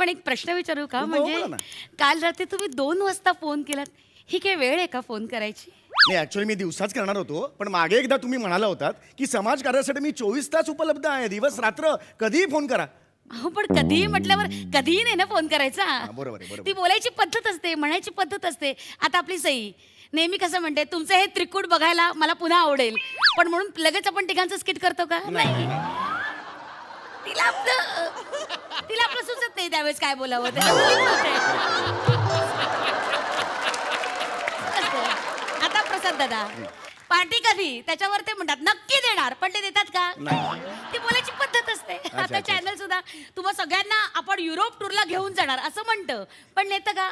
पण एक प्रश्न विचारू का? बोला म्हणजे ना. काल रात्री तुम्ही 2 वाजता फोन केलात, ही काय वेळ आहे का फोन करायची? नाही ऍक्च्युअली मी दिवसाच करणार होतो, पण मागे एकदा तुम्ही म्हणाला होतात की समाज कार्यासाठी मी 24 तास उपलब्ध आहे, दिवस रात्र कधीही फोन करा. अहो पण कधीही म्हटल्यावर कधीही नाही ना फोन करायचा. बरोबर आहे, बरोबर. ती बोलायची पद्धत असते, म्हणायची पद्धत असते. आता आपली सई नेहमी कसं म्हणते, तुमचं हे त्रिकूट बघायला मला पुन्हा आवडेल, पण म्हणून लगेच आपण तिघांचं स्किट करतो का? नाही. तिला आपलं सुचत नाही त्यावेळेस काय बोलावं. आता प्रसाद दादा पार्टी कधी, त्याच्यावर ते म्हणतात नक्की देणार, पण ते देतात का? ती बोलायची पद्धत असते. आता चॅनल सुद्धा तुम्हा सगळ्यांना आपण युरोप टूरला घेऊन जाणार असं म्हणतं, पण नेतं का?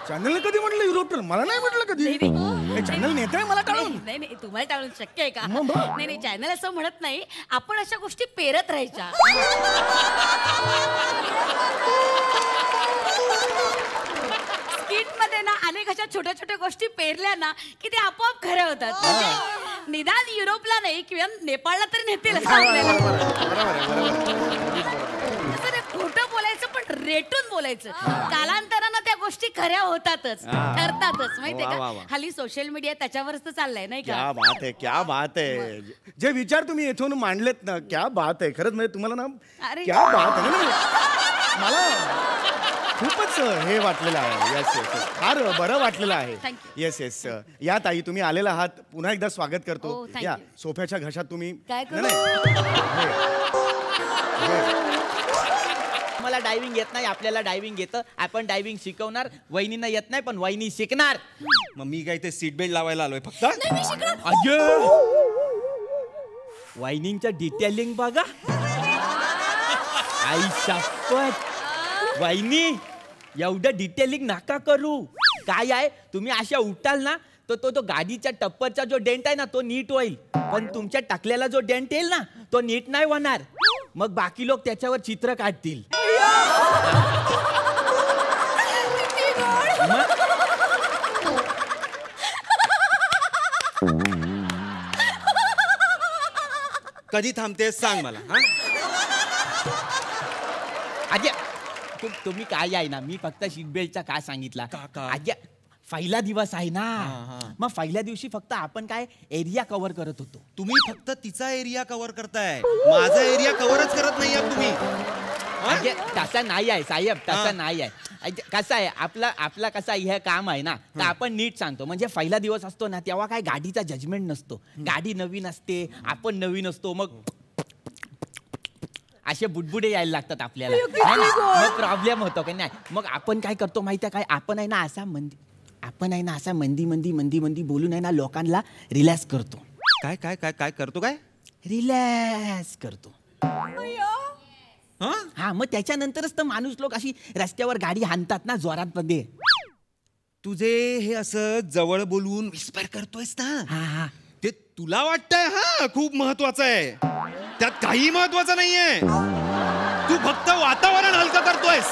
चॅनल कधी म्हटलं युरोप टूर? मला नाही म्हटलं कधी. चॅनल नेताय मला टाळून. नाही तुम्हाला टाळून शक्य आहे का? नाही चॅनल असं म्हणत नाही, आपण अशा गोष्टी पेरत राहायच्या. मध्ये ना अनेक अशा छोट्या छोट्या गोष्टी पेरल्या ना की ते आपोआप खऱ्या होतात. म्हणजे निदान युरोपला नाही किंवा नेपाळला तरी नेतील खोटं बोलायचं पण रेटून बोलायचं. कालांतरानं त्या गोष्टी खऱ्या होतातच, ठरतातच. माहितीये का? हल्ली सोशल मीडिया त्याच्यावरच तर चाललंय नाही का? क्या बात आहे, क्या बात आहे. जे विचार तुम्ही इथून मांडलेत ना, क्या बात आहे. खरंच म्हणजे तुम्हाला ना क्या बात आहे. मला खूपच हे वाटलेलं आहे. येस येस फार बरं वाटलेलं आहे. येस येस या ताई, तुम्ही आलेला आहात, पुन्हा एकदा स्वागत करतो. या सोफ्याच्या घशात तुम्ही मला डायव्हिंग येत नाही, आपल्याला डायव्हिंग येतं, आपण डायव्हिंग शिकवणार. वहिनींना येत नाही पण वहिनी शिकणार. मग मी काय ते सीट बेल्ट लावायला आलोय फक्त. वहिनींचं डिटेलिंग बघा. आई शपथ वहिनी एवढं डिटेलिंग नका करू. काय आहे, तुम्ही अशा उठाल ना तर तो गाडीच्या टप्परचा जो डेंट आहे ना तो नीट होईल, पण तुमच्या टाकलेला जो डेंट येईल ना तो नीट नाही होणार. मग बाकी लोक त्याच्यावर चित्र काढतील. कधी थांबतेस सांग मला. तुम्ही काय आहे ना, मी फक्त सीट बेल्टचा का सांगितला. पहिला दिवस आहे ना, मग पहिल्या दिवशी फक्त आपण काय एरिया कव्हर करत होतो. तुम्ही फक्त तिचा एरिया कव्हर करताय, माझा एरिया कव्हरच करत नाही तुम्ही. तसं नाही आहे साहेब, तसं नाही आहे. कसं आहे आपला कसा हे काम आहे ना, तर आपण नीट सांगतो. म्हणजे पहिला दिवस असतो ना तेव्हा काय गाडीचा जजमेंट नसतो. गाडी नवीन असते, आपण नवीन असतो, मग असे बुडबुडे यायला लागतात आपल्याला. मग प्रॉब्लेम होतो की नाही. मग आपण काय करतो माहिती आहे काय, आपण आहे ना असा मंदी बोलून आहे ना लोकांना रिलॅक्स करतो. काय काय काय काय करतो, काय रिलॅक्स करतो. हा मग त्याच्यानंतरच तर माणूस लोक अशी रस्त्यावर गाडी हाणतात ना जोरात मध्ये. तुझे हे असं जवळ बोलून विस्पर करतोयस ना, ते तुला वाटतंय खूप महत्वाचं आहे. त्यात काही महत्वाचं नाहीये. तू फक्त वातावरण हलकं करतोयस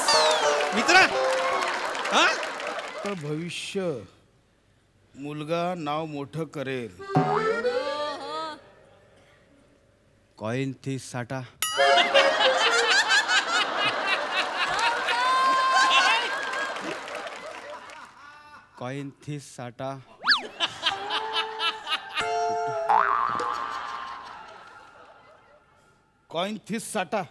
मित्रा. भविष्य मुलगा नाव मोठं करेल. कॉइन थी साठा. कॉइन थी साठा. कॉइन थिस साठा.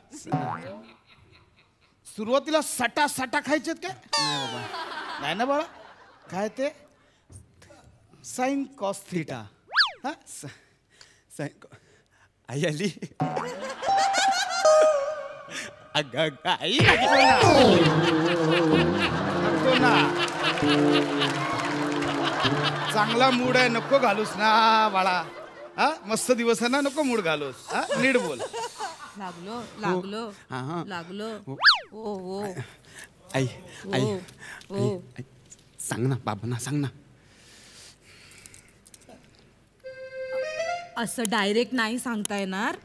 सुरुवातीला साठा साठा खायचेत काय? नाही बाबा, नाही ना बाळा. काय ते साइन कॉस थीटा. आई आली. आई नको ना, चांगला मूड आहे, नको घालूस ना बाळा. मस्त दिवस आहे ना, नको मूड घालूस. नीट बोल. लागलो. आई सांग ना बाबांना, सांग ना. असं डायरेक्ट नाही सांगता येणार.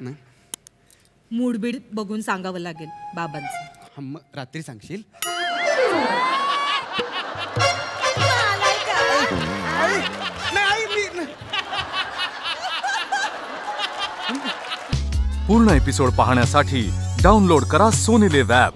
मूडबीड बघून सांगावं लागेल बाबांचं. मग रात्री सांगशील. पूर्ण एपिसोड पाहण्यासाठी डाउनलोड करा सोनी लिव्ह ॲप.